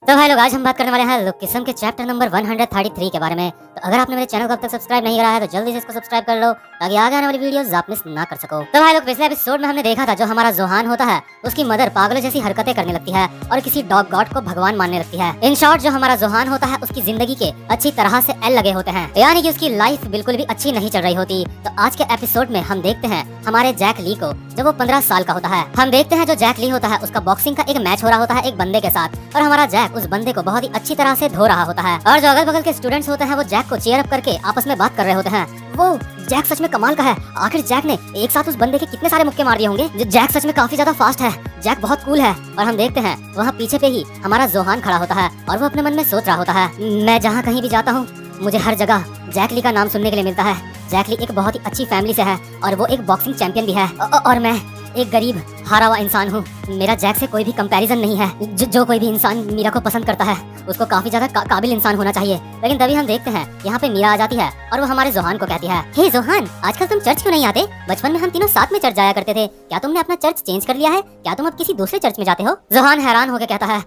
तो भाई लोग, आज हम बात करने वाले हैं लोकेशन के चैप्टर नंबर 133 के बारे में। तो अगर आपने मेरे चैनल को अब तक सब्सक्राइब नहीं करा है तो जल्दी से इसको सब्सक्राइब कर लो ताकि आगे आने वाली वीडियोस आप मिस ना कर सको। तो भाई लोग, पिछले एपिसोड में हमने देखा था जो हमारा जोहान होता है उसकी मदर पागलों जैसी हरकतें करने लगती है और किसी डॉग गॉड को भगवान मानने लगती है। इन शॉर्ट, जो हमारा जोहान होता है उसकी जिंदगी के अच्छी तरह से एल लगे होते हैं, यानी कि उसकी लाइफ बिल्कुल भी अच्छी नहीं चल रही होती। तो आज के एपिसोड में हम देखते हैं हमारे जैक ली को, जब वो 15 साल का होता है। हम देखते हैं जो जैक ली होता है उसका बॉक्सिंग का एक मैच हो रहा होता है एक बंदे के साथ, और हमारा जैक उस बंदे को बहुत ही अच्छी तरह से धो रहा होता है। और जो अगल बगल के स्टूडेंट्स होते हैं वो जैक को चीयर अप करके आपस में बात कर रहे होते हैं। वो जैक सच में कमाल का है, आखिर जैक ने एक साथ उस बंदे के कितने सारे मुक्के मार दिए होंगे। जैक सच में काफी ज्यादा फास्ट है, जैक बहुत कूल है। और हम देखते हैं वहाँ पीछे पे ही हमारा जोहान खड़ा होता है और वो अपने मन में सोच रहा होता है, मैं जहाँ कहीं भी जाता हूँ मुझे हर जगह जैक ली का नाम सुनने के लिए मिलता है। जैक ली एक बहुत ही अच्छी फैमिली से है और वो एक बॉक्सिंग चैंपियन भी है, और मैं एक गरीब हारा हुआ इंसान हूँ। मेरा जैक से कोई भी कंपैरिजन नहीं है। जो कोई भी इंसान मीरा को पसंद करता है उसको काफी ज्यादा काबिल इंसान होना चाहिए। लेकिन तभी हम देखते हैं यहाँ पे मीरा आ जाती है और वो हमारे जोहान को कहती है, हे जोहान, आजकल तुम चर्च क्यों नहीं आते? बचपन में हम तीनों साथ में चर्च जाया करते थे, क्या तुमने अपना चर्च चेंज कर लिया है? क्या तुम अब किसी दूसरे चर्च में जाते हो? जोहान हैरान होकर कहता है,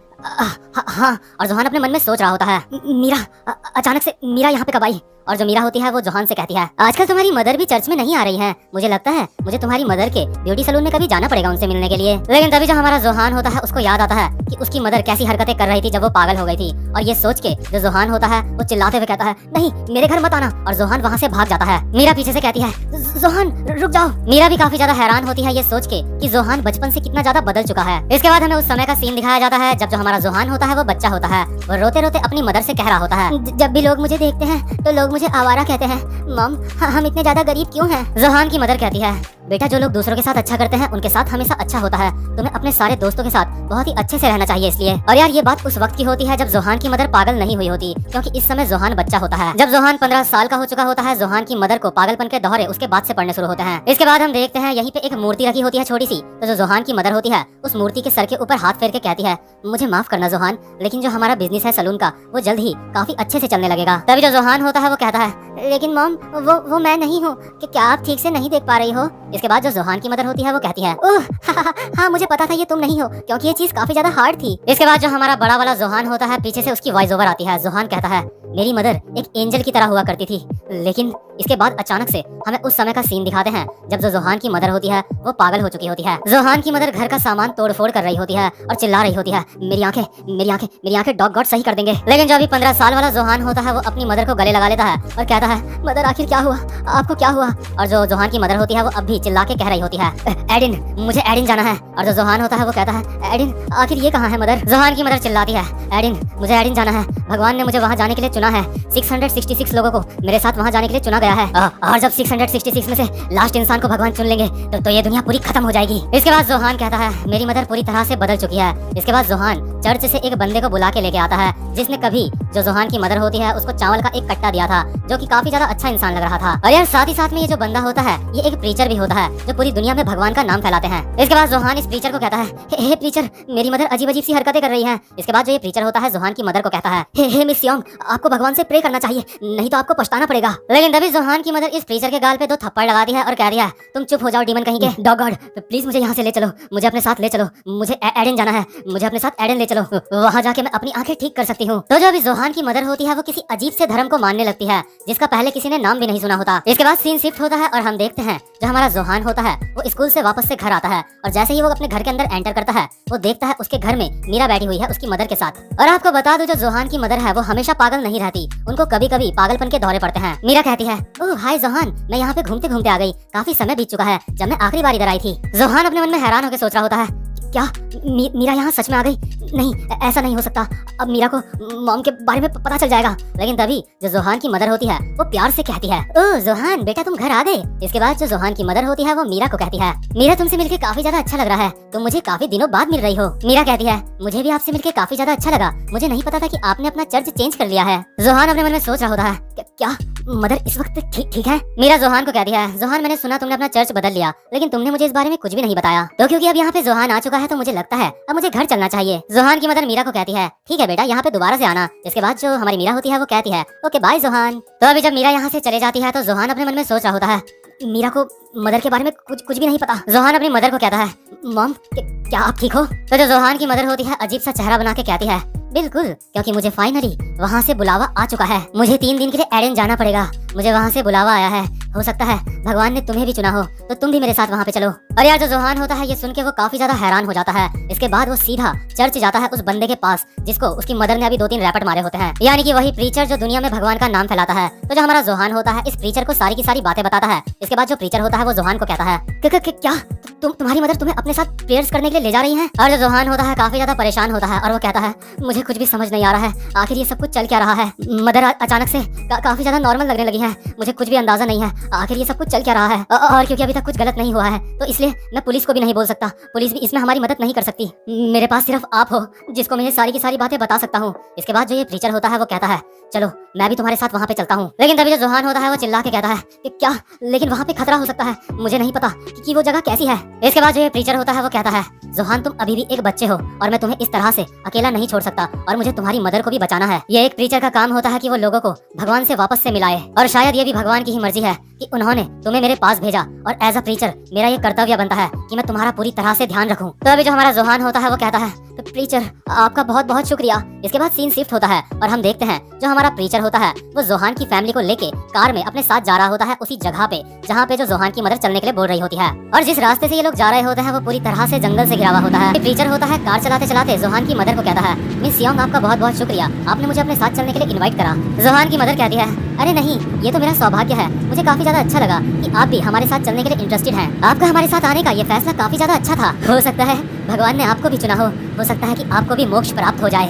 हाँ। और जोहान अपने मन में सोच रहा होता है, मीरा अचानक से मीरा यहाँ पे कब आई? और जो मीरा होती है वो जोहान से कहती है, आजकल तुम्हारी मदर भी चर्च में नहीं आ रही है, मुझे लगता है मुझे तुम्हारी मदर के ब्यूटी सैलून में कभी जाना पड़ेगा उनसे मिलने के लिए। लेकिन तभी जो हमारा जोहान होता है उसको याद आता है कि उसकी मदर कैसी हरकतें कर रही थी जब वो पागल हो गई थी। और ये सोच के जो जोहान होता है वो चिल्लाते हुए कहता है, नहीं मेरे घर मत आना। और जोहान वहाँ से भाग जाता है। मीरा पीछे से कहती है, जोहान रुक जाओ। मीरा भी काफी ज्यादा हैरान होती है ये सोच के कि जोहान बचपन से कितना ज्यादा बदल चुका है। इसके बाद हमें उस समय का सीन दिखाया जाता है जब जो हमारा जोहान होता है वो बच्चा होता है। वो रोते रोते अपनी मदर से कह रहा होता है, जब भी लोग मुझे देखते हैं तो लोग मुझे आवारा कहते हैं। मॉम, हम इतने ज्यादा गरीब क्यों हैं? जोहान की मदर कहती है, बेटा जो लोग दूसरों के साथ अच्छा करते हैं उनके साथ हमेशा अच्छा होता है। तुम्हें अपने सारे दोस्तों के साथ बहुत ही अच्छे से रहना चाहिए इसलिए। और यार, ये बात उस वक्त की होती है जब जोहान की मदर पागल नहीं हुई होती, क्योंकि इस समय जोहान बच्चा होता है। जब जोहान 15 साल का हो चुका होता है, जोहान की मदर को पागलपन के दौरे उसके बाद से पड़ने शुरू होते हैं। इसके बाद हम देखते हैं यहीं पे एक मूर्ति रखी होती है छोटी सी। तो जो जोहान की मदर होती है उस मूर्ति के सर के ऊपर हाथ फेर के कहती है, मुझे माफ करना जोहान, लेकिन जो हमारा बिजनेस है सलून का वो जल्द ही काफी अच्छे से चलने लगेगा। तभी जो जोहान होता है वो कहता है, लेकिन मॉम वो मैं नहीं हूँ, कि क्या आप ठीक से नहीं देख पा रही हो? इसके बाद जो जोहान की मदर होती है वो कहती है, ओह हाँ, मुझे पता था ये तुम नहीं हो, क्योंकि ये चीज काफी ज्यादा हार्ड थी। इसके बाद जो हमारा बड़ा वाला जोहान होता है पीछे से उसकी वॉइस ओवर आती है। जोहान कहता है, मेरी मदर एक एंजल की तरह हुआ करती थी। लेकिन इसके बाद अचानक से हमें उस समय का सीन दिखाते हैं जब जो जोहान की मदर होती है वो पागल हो चुकी होती है। जोहान की मदर घर का सामान तोड़फोड़ कर रही होती है और चिल्ला रही होती है, मेरी आंखें मेरी आंखें मेरी आंखें डॉग गॉड सही कर देंगे। लेकिन जो अभी 15 साल वाला जोहान होता है वो अपनी मदर को गले लगा लेता है और कहता है, मदर आखिर क्या हुआ, आपको क्या हुआ? और जो जोहान की मदर होती है वो अब भी चिल्ला के कह रही होती है, एडिन, मुझे एडिन जाना है। और जो जोहान होता है वो कहता है, एडिन आखिर ये कहाँ है मदर? जोहान की मदर चिल्लाती है, एडिन, मुझे एडिन जाना है, भगवान ने मुझे वहाँ जाने के लिए चुना है। 666 लोगों को मेरे साथ वहाँ जाने के लिए चुना गया है, और जब 666 में से लास्ट इंसान को भगवान चुन लेंगे तो ये दुनिया पूरी खत्म हो जाएगी। इसके बाद जोहान कहता है, मेरी मदर पूरी तरह से बदल चुकी है। इसके बाद जोहान चर्च से एक बंदे को बुला के लेके आता है जिसने कभी जो जोहान की मदर होती है उसको चावल का एक कट्टा दिया था, जो कि काफी ज्यादा अच्छा इंसान लग रहा था। और यार, साथ ही साथ में ये जो बंदा होता है ये एक प्रीचर भी होता है जो पूरी दुनिया में भगवान का नाम फैलाते हैं। इसके बाद जोहान इस प्रीचर को कहता है, हे प्रीचर, मेरी मदर अजीब अजीब सी हरकतें कर रही है। इसके बाद जो ये प्रीचर होता है जोहान की मदर को कहता है, हे मिस योंग, आपको भगवान से प्रे करना चाहिए, नहीं तो आपको पछताना पड़ेगा। लेकिन तभी जोहान की मदर इस प्रीचर के गाल पे 2 थप्पड़ लगाती है और कह रही है, तुम चुप हो जाओ डीमन कहीं के, डॉग गॉड, प्लीज मुझे यहाँ से ले चलो, मुझे अपने साथ ले चलो, मुझे एडन जाना है, मुझे अपने साथ एडन ले चलो, वहाँ जाके मैं अपनी आंखें ठीक कर सकती हूँ। तो जो अभी जोहान की मदर होती है वो किसी अजीब से धर्म को मानने लगती है जिसका पहले किसी ने नाम भी नहीं सुना होता। इसके बाद सीन शिफ्ट होता है और हम देखते हैं जो हमारा जोहान होता है वो स्कूल से वापस से घर आता है और जैसे ही वो अपने घर के अंदर एंटर करता है वो देखता है उसके घर में मीरा बैठी हुई है उसकी मदर के साथ। और आपको बता दूं, जो जोहान की मदर है वो हमेशा पागल नहीं रहती, उनको कभी कभी पागलपन के दौरे पड़ते हैं। मीरा कहती है, ओह हाय जोहान, मैं यहाँ पे घूमते घूमते आ गई, काफी समय बीत चुका है जब मैं आखिरी बार इधर आई थी। जोहान अपने मन में हैरान होकर सोच रहा होता है, क्या मीरा यहाँ सच में आ गई? नहीं, ऐसा नहीं हो सकता, अब मीरा को मॉम के बारे में पता चल जाएगा। लेकिन तभी जो जोहान की मदर होती है वो प्यार से कहती है, ओह जोहान बेटा, तुम घर आ गए। इसके बाद जो जोहान की मदर होती है वो मीरा को कहती है, मीरा तुमसे मिलकर काफी ज्यादा अच्छा लग रहा है, तुम मुझे काफी दिनों बाद मिल रही हो। मीरा कहती है, मुझे भी आपसे मिलकर काफी ज्यादा अच्छा लगा, मुझे नहीं पता था कि आपने अपना चर्च चेंज कर लिया है। जोहान अपने मन में सोच रहा होता है, क्या मदर इस वक्त ठीक है? मीरा जोहान को कहती है, जोहान मैंने सुना तुमने अपना चर्च बदल लिया, लेकिन तुमने मुझे इस बारे में कुछ भी नहीं बताया। तो क्योंकि अब यहाँ पे जोहान आ चुका है तो मुझे लगता है अब मुझे घर चलना चाहिए। जोहान की मदर मीरा को कहती है, ठीक है बेटा, यहाँ पे दोबारा से आना। इसके बाद जो हमारी मीरा होती है वो कहती है, ओके बाय जोहान। तो अभी जब मीरा यहाँ से चले जाती है तो जोहान अपने मन में सोच रहा होता है, मीरा को मदर के बारे में कुछ भी नहीं पता। जोहान अपनी मदर को कहता है, मॉम क्या आप ठीक हो? तो जो जोहान की मदर होती है अजीब सा चेहरा बना के कहती है, बिल्कुल, क्योंकि मुझे फाइनली वहाँ से बुलावा आ चुका है। मुझे 3 दिन के लिए एडेन जाना पड़ेगा। मुझे वहाँ से बुलावा आया है। हो सकता है भगवान ने तुम्हें भी चुना हो, तो तुम भी मेरे साथ वहाँ पे चलो। और यार जो जोहान होता है ये सुन के वो काफी ज्यादा हैरान हो जाता है। इसके बाद वो सीधा चर्च जाता है उस बंदे के पास जिसको उसकी मदर ने अभी 2-3 रैपट मारे होते हैं, यानी कि वही प्रीचर जो दुनिया में भगवान का नाम फैलाता है। तो जो हमारा जोहान होता है इस प्रीचर को सारी की सारी बातें बताता है। इसके बाद जो प्रीचर होता है वो जोहान को कहता है क्या तुम्हारी मदर तुम्हें अपने साथ प्रेयर्स करने के लिए ले जा रही है? और जो जोहान होता है काफी ज्यादा परेशान होता है और वो कहता है मुझे कुछ भी समझ नहीं आ रहा है, आखिर ये सब कुछ चल क्या रहा है? मदर अचानक से काफी ज्यादा नॉर्मल लगने लगी है, मुझे कुछ भी अंदाजा नहीं है आखिर ये सब कुछ चल क्या रहा है। और क्योंकि अभी तक कुछ गलत नहीं हुआ है तो इसलिए मैं पुलिस को भी नहीं बोल सकता, पुलिस भी इसमें हमारी मदद नहीं कर सकती। मेरे पास सिर्फ आप हो जिसको मैं ये सारी की सारी बातें बता सकता हूँ। इसके बाद जो ये प्रीचर होता है वो कहता है चलो मैं भी तुम्हारे साथ वहाँ पे चलता हूँ। लेकिन तभी जो जोहान होता है वो चिल्ला के कहता है कि क्या, लेकिन वहाँ पे खतरा हो सकता है, मुझे नहीं पता कि वो जगह कैसी है। इसके बाद जो ये प्रीचर होता है वो कहता है जोहान तुम अभी भी एक बच्चे हो और मैं तुम्हें इस तरह से अकेला नहीं छोड़ सकता और मुझे तुम्हारी मदर को भी बचाना है। ये एक प्रीचर का काम होता है कि वो लोगों को भगवान से वापस से मिलाए और शायद ये भी भगवान की ही मर्जी है कि उन्होंने तुम्हें मेरे पास भेजा और एज अ प्रीचर मेरा ये कर्तव्य बनता है कि मैं तुम्हारा पूरी तरह से ध्यान रखूं। तो अभी जो हमारा जोहान होता है वो कहता है तो प्रीचर आपका बहुत बहुत शुक्रिया। इसके बाद सीन शिफ्ट होता है और हम देखते हैं जो हमारा प्रीचर होता है वो जोहान की फैमिली को लेके कार में अपने साथ जा रहा होता है उसी जगह पे जहाँ पे जो जोहान की मदर चलने के लिए बोल रही होती है। और जिस रास्ते से ये लोग जा रहे होते हैं वो पूरी तरह से जंगल से घिरा हुआ होता है। प्रीचर होता है कार चलाते चलाते जोहान की मदर को कहता है मिस योंग आपका बहुत बहुत शुक्रिया, आपने मुझे अपने साथ चलने के लिए इन्वाइट करा। जोहान की मदर कहती है अरे नहीं, ये तो मेरा सौभाग्य है, मुझे काफी ज्यादा अच्छा लगा कि आप भी हमारे साथ चलने के लिए इंटरेस्टेड हैं। आपका हमारे साथ आने का ये फैसला काफी ज्यादा अच्छा था। हो सकता है भगवान ने आपको भी चुना हो सकता है कि आपको भी मोक्ष प्राप्त हो जाए।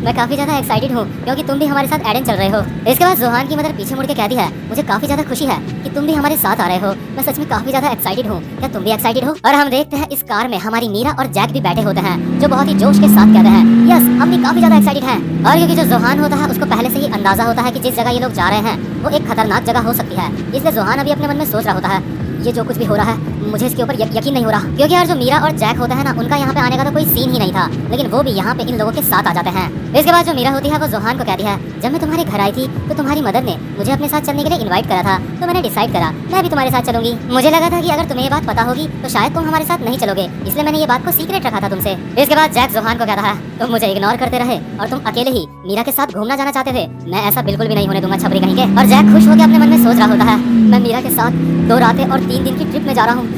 मैं काफी ज्यादा एक्साइटेड हूँ क्योंकि तुम भी हमारे साथ एडेन चल रहे हो। इसके बाद जोहान की मदर पीछे मुड़ के कहती है मुझे काफी ज्यादा खुशी है कि तुम भी हमारे साथ आ रहे हो, मैं सच में काफी ज्यादा एक्साइटेड हूँ, क्या तुम भी एक्साइटेड हो? और हम देखते हैं इस कार में हमारी मीरा और जैक भी बैठे होते हैं जो बहुत ही जोश के साथ कहते हैं यस हम भी काफी ज्यादा एक्साइटेड हैं। और क्योंकि जो जोहान होता है उसको पहले से ही अंदाजा होता है कि जिस जगह ये लोग जा रहे हैं वो एक खतरनाक जगह हो सकती है, इसलिए जोहान अभी अपने मन में सोच रहा होता है ये जो कुछ भी हो रहा है मुझे इसके ऊपर यकीन नहीं हो रहा। क्योंकि यार जो मीरा और जैक होता है ना उनका यहाँ पे आने का तो कोई सीन ही नहीं था, लेकिन वो भी यहाँ पे इन लोगों के साथ आ जाते हैं। इसके बाद जो मीरा होती है वो जोहान को कहती है जब मैं तुम्हारे घर आई थी तो तुम्हारी मदर ने मुझे अपने साथ चलने के लिए इन्वाइट करा था, तो मैंने डिसाइड करा मैं भी तुम्हारे साथ चलूंगी। मुझे लगा था कि अगर तुम्हें ये बात पता होगी तो शायद तुम हमारे साथ नहीं चलोगे, इसलिए मैंने ये बात को सीक्रेट रखा था तुमसे। इसके बाद जैक जोहान को कहता है तुम मुझे इग्नोर करते रहे और तुम अकेले ही मीरा के साथ घूमना जाना चाहते थे, मैं ऐसा बिल्कुल भी नहीं होने दूंगा छपरी कहीं के। और जैक खुश होकर अपने मन में सोच रहा होता है मैं मीरा के साथ 2 रातें और 3 दिन की ट्रिप में जा रहा हूँ,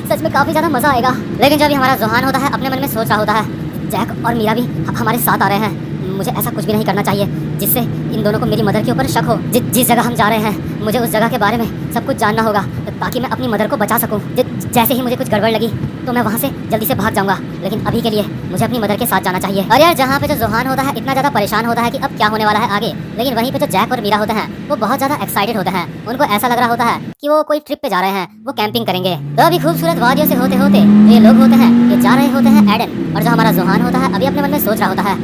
सच में काफी ज्यादा मजा आएगा। लेकिन जब हमारा जोहान होता है अपने मन में सोच रहा होता है जैक और मीरा भी हमारे साथ आ रहे हैं, मुझे ऐसा कुछ भी नहीं करना चाहिए जिससे इन दोनों को मेरी मदर के ऊपर शक हो। जिस जगह हम जा रहे हैं मुझे उस जगह के बारे में सब कुछ जानना होगा ताकि मैं अपनी मदर को बचा सकूं। जैसे ही मुझे कुछ गड़बड़ लगी तो मैं वहाँ से जल्दी से भाग जाऊंगा, लेकिन अभी के लिए मुझे अपनी मदर के साथ जाना चाहिए। और यार जहाँ पे जो जोहान होता है इतना ज्यादा परेशान होता है कि अब क्या होने वाला है आगे, लेकिन वहीं पे जो जैक और मीरा होते हैं वो बहुत ज्यादा एक्साइटेड होते हैं। उनको ऐसा लग रहा होता है कि वो कोई ट्रिप पे जा रहे हैं, वो कैंपिंग करेंगे। तो अभी खूबसूरत वादियों से होते होते जो ये लोग होते हैं ये जा रहे होते हैं एडन। और जो हमारा जोहान होता है अभी अपने मन में सोच रहा होता है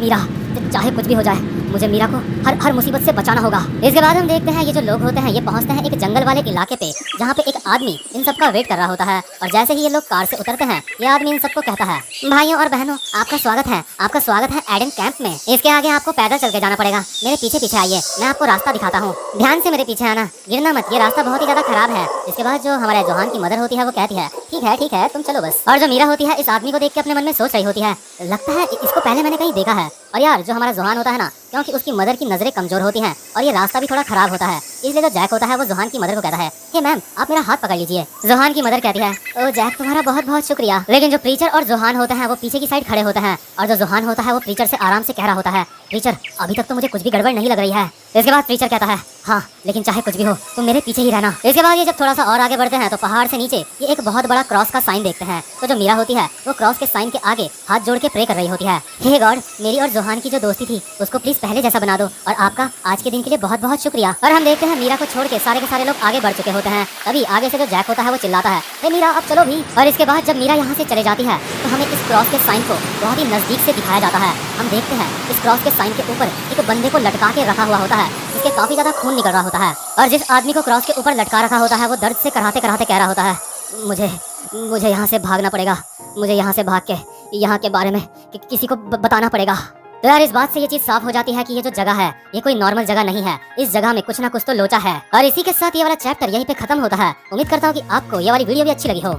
मीरा चाहे कुछ भी हो जाए मुझे मीरा को हर मुसीबत से बचाना होगा। इसके बाद हम देखते हैं ये जो लोग होते हैं ये पहुंचते हैं एक जंगल वाले इलाके पे जहाँ पे एक आदमी इन सबका वेट कर रहा होता है। और जैसे ही ये लोग कार से उतरते हैं ये आदमी इन सबको कहता है भाइयों और बहनों आपका स्वागत है एडन कैंप में। इसके आगे आपको पैदल चल के जाना पड़ेगा, मेरे पीछे पीछे आइए, मैं आपको रास्ता दिखाता हूँ, ध्यान से मेरे पीछे आना, गिरना मत, ये रास्ता बहुत ही ज्यादा खराब है। इसके बाद जो हमारे जोहान की मदर होती है वो कहती है ठीक है तुम चलो बस। और जो मीरा होती है इस आदमी को देख के अपने मन में सोच रही होती है लगता है इसको पहले मैंने कहीं देखा है। और यार जो हमारा जोहान होता है ना क्योंकि उसकी मदर की नजरें कमजोर होती हैं और ये रास्ता भी थोड़ा खराब होता है, इसलिए जो जैक होता है वो जोहान की मदर को कहता है हे मैम आप मेरा हाथ पकड़ लीजिए। जोहान की मदर कहती है ओ जैक तुम्हारा बहुत बहुत शुक्रिया। लेकिन जो प्रीचर और जोहान होते हैं वो पीछे की साइड खड़े होते हैं और जो जोहान होता है वो प्रीचर से आराम से कह रहा होता है प्रीचर अभी तक तो मुझे कुछ भी गड़बड़ नहीं लग रही है। इसके बाद प्रीचर कहता है हाँ लेकिन चाहे कुछ भी हो तुम मेरे पीछे ही रहना। इसके बाद ये जब थोड़ा सा और आगे बढ़ते हैं तो पहाड़ से नीचे ये एक बहुत बड़ा क्रॉस का साइन देखते हैं। तो जो मीरा होती है वो क्रॉस के साइन के आगे हाथ जोड़ के प्रे कर रही होती है हे गॉड मेरी और जोहान की जो दोस्ती थी उसको प्लीज पहले जैसा बना दो और आपका आज के दिन के लिए बहुत बहुत शुक्रिया। और हम देखते हैं मीरा को छोड़ के सारे लोग आगे बढ़ चुके होते हैं। तभी आगे से जो जैक होता है वो चिल्लाता है हे मीरा अब चलो भी। और इसके बाद जब मीरा यहाँ से चले जाती है तो हमें इस क्रॉस के साइन को बहुत ही नजदीक से दिखाया जाता है। हम देखते हैं इस क्रॉस के साइन के ऊपर एक बंदे को लटका के रखा हुआ होता है जिसके काफी ज्यादा खून निकल रहा होता है। और जिस आदमी को क्रॉस के ऊपर लटका रखा होता है वो दर्द से कराहते कराहते कह रहा होता है मुझे यहाँ से भागना पड़ेगा, मुझे यहाँ से भाग के यहाँ के बारे में किसी को बताना पड़ेगा। तो यार इस बात से ये चीज साफ हो जाती है कि ये जो जगह है ये कोई नॉर्मल जगह नहीं है, इस जगह में कुछ ना कुछ तो लोचा है। और इसी के साथ ये वाला चैप्टर यहीं पे खत्म होता है। उम्मीद करता हूँ कि आपको ये वाली वीडियो भी अच्छी लगी हो।